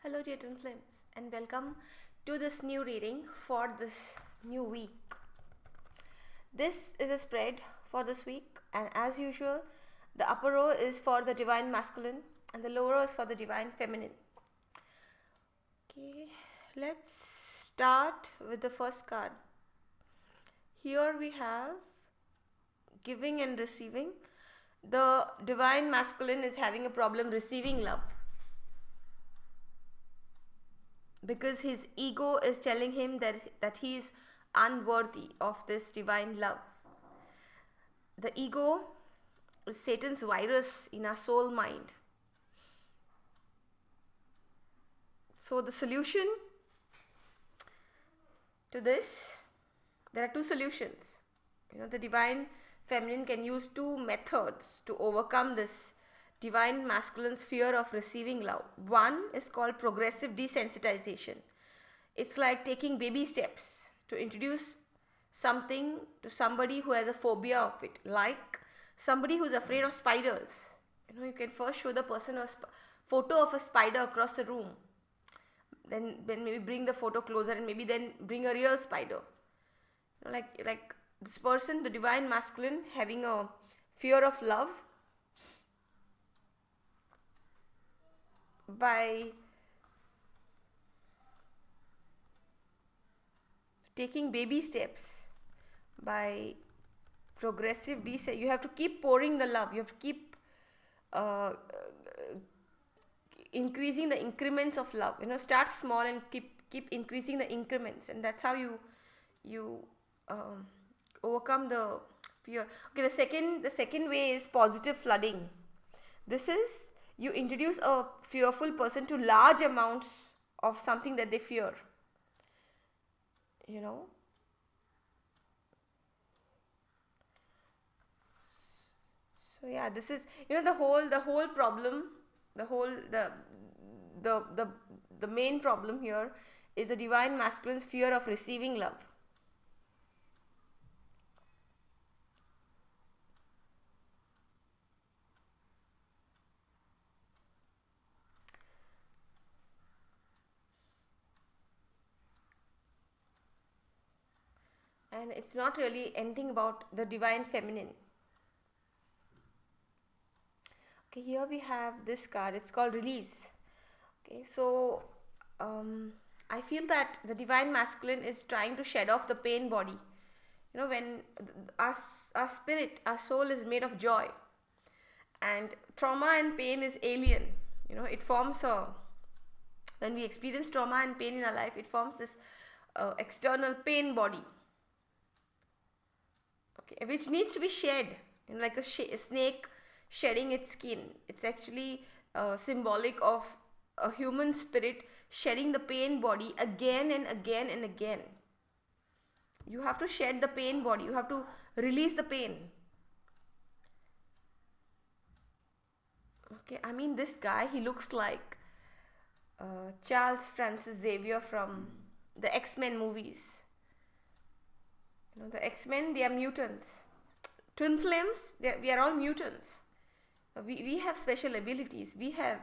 Hello dear twin flames, and welcome to this new reading for this new week. This is a spread for this week, and as usual the upper row is for the divine masculine and the lower row is for the divine feminine. Okay, let's start with the first card. Here we have giving and receiving. The divine masculine is having a problem receiving love, because his ego is telling him that he is unworthy of this divine love. The ego is Satan's virus in our soul mind. So the solution to this, there are two solutions. The divine feminine can use two methods to overcome this divine masculine's fear of receiving love. One is called progressive desensitization. It's like taking baby steps to introduce something to somebody who has a phobia of it, like somebody who's afraid of spiders. You can first show the person a photo of a spider across the room, then maybe bring the photo closer, and maybe then bring a real spider. Like this person, the divine masculine, having a fear of love, by taking baby steps, by progressive you have to keep pouring the love. You have to keep increasing the increments of love. Start small and keep increasing the increments, and that's how you overcome the fear. Okay, the second way is positive flooding. This is, you introduce a fearful person to large amounts of something that they fear. So yeah, this is the whole problem, the main problem here is the divine masculine's fear of receiving love. And it's not really anything about the divine feminine. Okay, here we have this card. It's called release. Okay, so I feel that the divine masculine is trying to shed off the pain body. When our spirit, our soul is made of joy, and trauma and pain is alien. It forms when we experience trauma and pain in our life, it forms this external pain body. Okay, which needs to be shed, like a snake shedding its skin. It's actually symbolic of a human spirit shedding the pain body again and again and again. You have to shed the pain body. You have to release the pain. Okay, I mean, this guy, he looks like Charles Francis Xavier from the X-Men movies. The X-Men, they are mutants. Twin flames, we are all mutants. We have special abilities. We have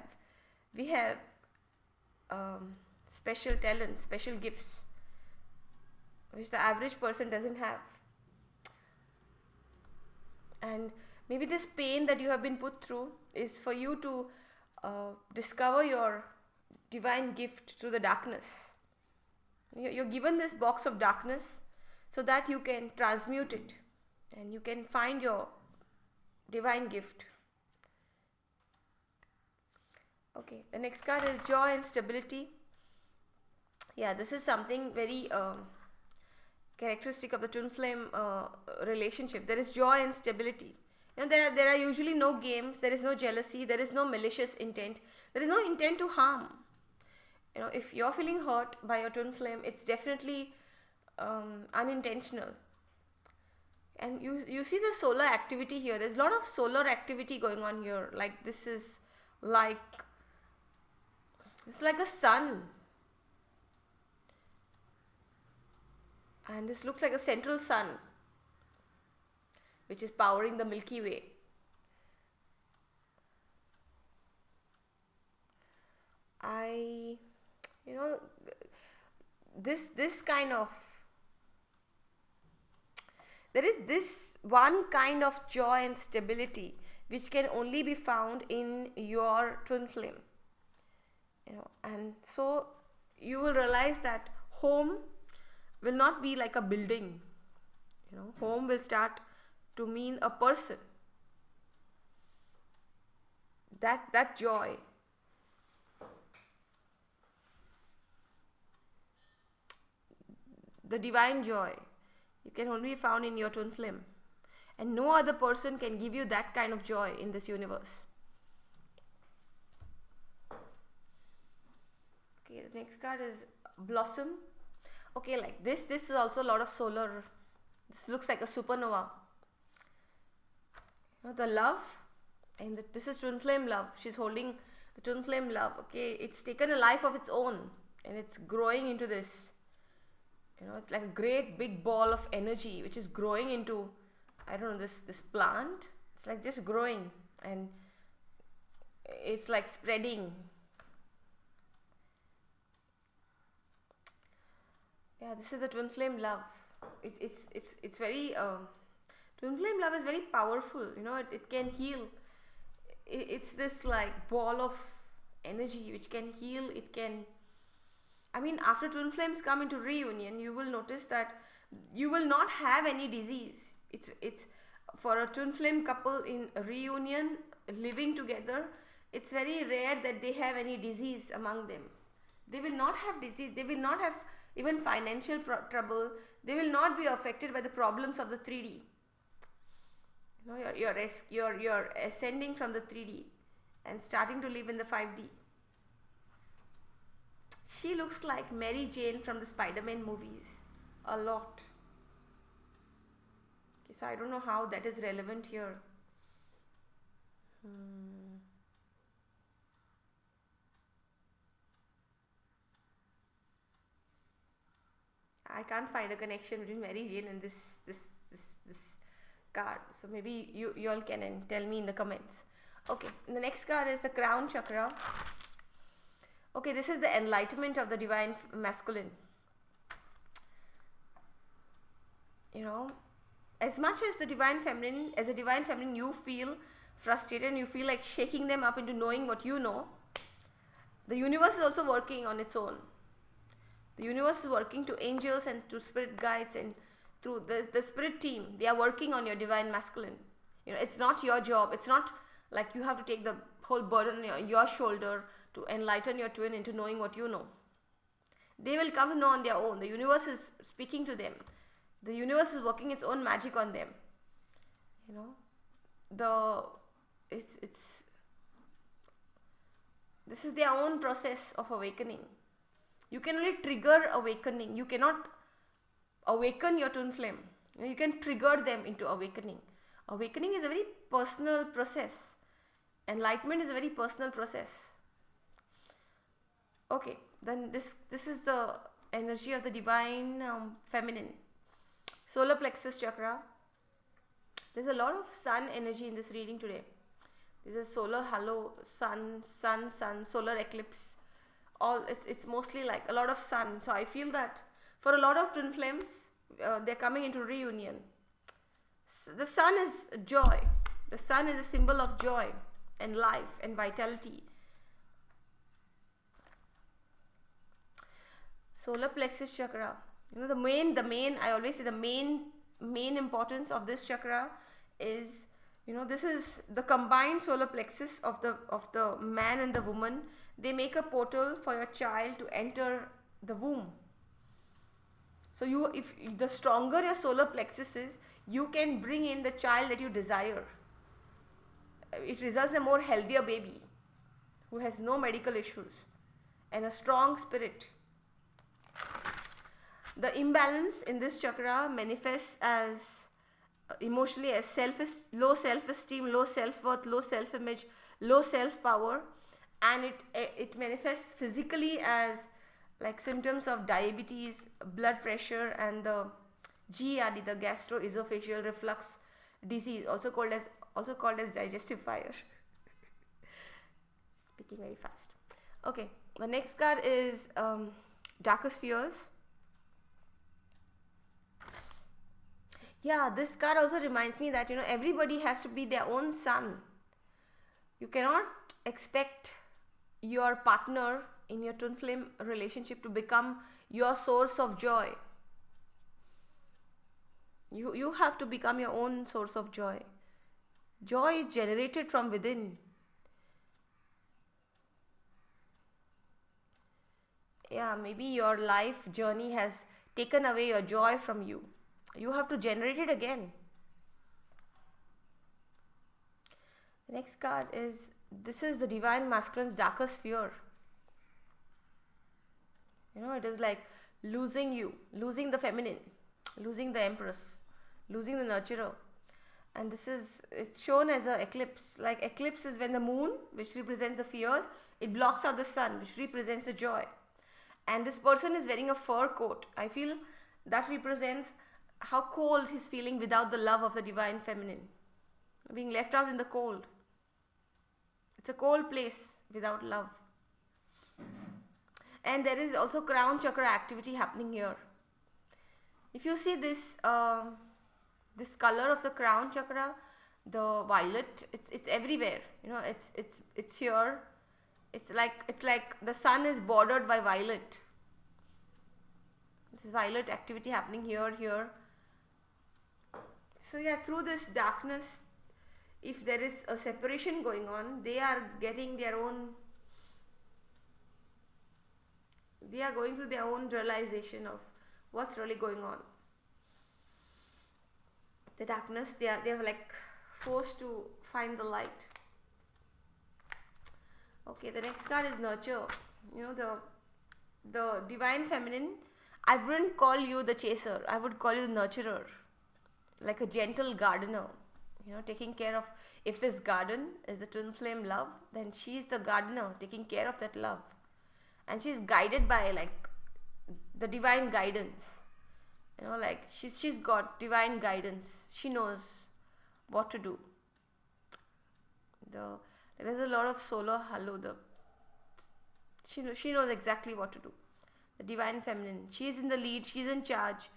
special talents, special gifts, which the average person doesn't have. And maybe this pain that you have been put through is for you to discover your divine gift through the darkness. You're given this box of darkness so that you can transmute it and you can find your divine gift. Okay, the next card is joy and stability. Yeah, this is something very characteristic of the twin flame relationship. There is joy and stability. There are usually no games, there is no jealousy, there is no malicious intent, there is no intent to harm. If you're feeling hurt by your twin flame, it's definitely unintentional. And you see the solar activity here. There's a lot of solar activity going on here. Like, this is like, it's like a sun, and this looks like a central sun which is powering the Milky Way. I You know, this kind of, there is this one kind of joy and stability which can only be found in your twin flame. And so you will realize that home will not be like a building. Home will start to mean a person. That joy, the divine joy, it can only be found in your twin flame, and no other person can give you that kind of joy in this universe. Okay, the next card is Blossom. Okay, like this is also a lot of solar. This looks like a supernova. The love, and this is twin flame love. She's holding the twin flame love. Okay, it's taken a life of its own, and it's growing into this. It's like a great big ball of energy which is growing into, I don't know, this plant. It's like just growing, and it's like spreading. Yeah, this is the twin flame love. It's very twin flame love is very powerful. It can heal. It's this like ball of energy which can heal. It can, after twin flames come into reunion, you will notice that you will not have any disease. It's for a twin flame couple in a reunion living together, it's very rare that they have any disease among them. They will not have disease. They will not have even financial trouble. They will not be affected by the problems of the 3D. You're ascending from the 3D and starting to live in the 5D. She looks like Mary Jane from the Spider-Man movies a lot. Okay, so I don't know how that is relevant here. I can't find a connection between Mary Jane and this card. So maybe you all can tell me in the comments. Okay, the next card is the Crown Chakra. Okay, this is the enlightenment of the divine masculine. As much as the divine feminine, as a divine feminine, you feel frustrated and you feel like shaking them up into knowing what you know. The universe is also working on its own. The universe is working to angels and to spirit guides and through the spirit team. They are working on your divine masculine. It's not your job. It's not like you have to take the whole burden on your shoulder to enlighten your twin into knowing what you know. They will come to know on their own. The universe is speaking to them. The universe is working its own magic on them. This is their own process of awakening. You can only trigger awakening. You cannot awaken your twin flame. You can trigger them into awakening. Awakening is a very personal process. Enlightenment is a very personal process. Okay, then this is the energy of the divine feminine. Solar plexus chakra. There's a lot of sun energy in this reading today. There's a solar halo, sun, solar eclipse. It's mostly like a lot of sun. So I feel that for a lot of twin flames, they're coming into reunion. So the sun is joy. The sun is a symbol of joy and life and vitality. Solar plexus chakra. The main I always say the main importance of this chakra is, this is the combined solar plexus of the man and the woman. They make a portal for your child to enter the womb. So if the stronger your solar plexus is, you can bring in the child that you desire. It results in a more healthier baby who has no medical issues and a strong spirit. The imbalance in this chakra manifests as emotionally as low self-esteem, low self-worth, low self-image, low self-power, and it manifests physically as like symptoms of diabetes, blood pressure, and the GERD, the gastroesophageal reflux disease, also called as digestive fire. Speaking very fast. Okay, the next card is Darkest Fears. Yeah, this card also reminds me that everybody has to be their own sun. You cannot expect your partner in your twin flame relationship to become your source of joy. You have to become your own source of joy. Joy is generated from within. Yeah, maybe your life journey has taken away your joy from you. You have to generate it again. The next card is, this is the divine masculine's darkest fear. It is like losing you, losing the feminine, losing the empress, losing the nurturer. And it's shown as an eclipse. Like eclipse is when the moon, which represents the fears, it blocks out the sun, which represents the joy. And this person is wearing a fur coat. I feel that represents how cold he's feeling without the love of the divine feminine. Being left out in the cold. It's a cold place without love. And there is also crown chakra activity happening here. If you see this this color of the crown chakra, the violet, it's everywhere. It's here. It's like the sun is bordered by violet. This violet activity happening here. So yeah, through this darkness, if there is a separation going on, they are getting their own. They are going through their own realization of what's really going on. The darkness, they are like forced to find the light. Okay, the next card is nurture. The divine feminine. I wouldn't call you the chaser. I would call you the nurturer, like a gentle gardener. Taking care of. If this garden is the twin flame love, then she's the gardener taking care of that love, and she's guided by like the divine guidance. Like she's got divine guidance. She knows what to do. There's a lot of solar halo. She knows exactly what to do. The divine feminine. She's in the lead. She's in charge.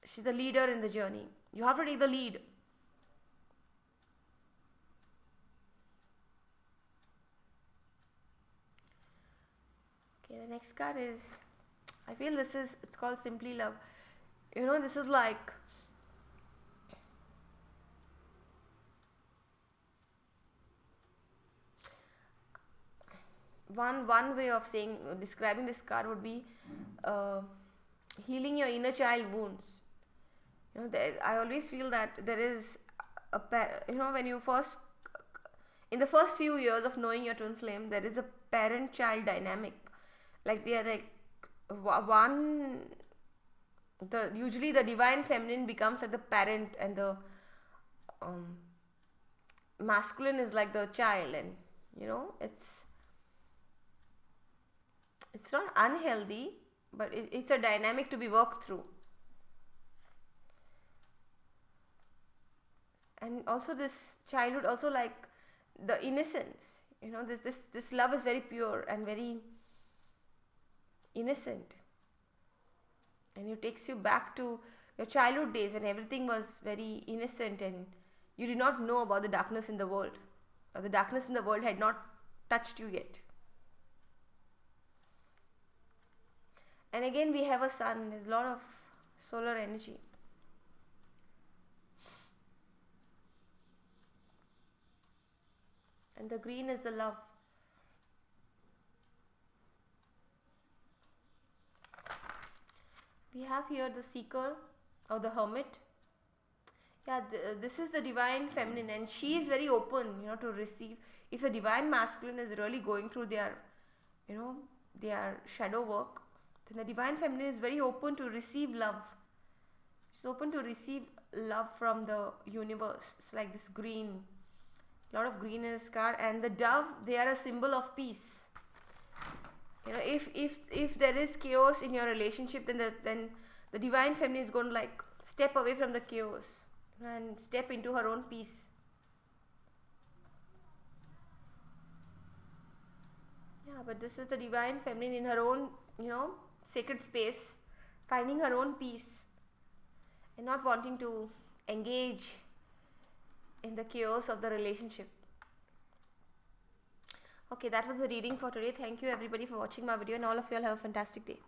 She's the leader in the journey. You have to take the lead. Okay, the next card is, I feel it's called Simply Love. This is like one way of describing this card would be healing your inner child wounds. I always feel that there is when you first, in the first few years of knowing your twin flame, there is a parent-child dynamic. Like they are like usually the divine feminine becomes like the parent, and the masculine is like the child, and it's not unhealthy, but it's a dynamic to be worked through. And also this childhood, also like the innocence, this love is very pure and very innocent, and it takes you back to your childhood days when everything was very innocent and you did not know about the darkness in the world, or the darkness in the world had not touched you yet. And again we have a sun. There's a lot of solar energy. And the green is the love. We have here the seeker or the hermit. Yeah, this is the divine feminine, and she is very open, to receive. If the divine masculine is really going through their shadow work, then the divine feminine is very open to receive love. She's open to receive love from the universe. It's like this green, a lot of green in this card, and the dove, they are a symbol of peace. If there is chaos in your relationship, then the divine feminine is going to like step away from the chaos and step into her own peace. Yeah, but this is the divine feminine in her own, sacred space, finding her own peace and not wanting to engage in the chaos of the relationship. Okay, that was the reading for today. Thank you everybody for watching my video, and all of you all have a fantastic day.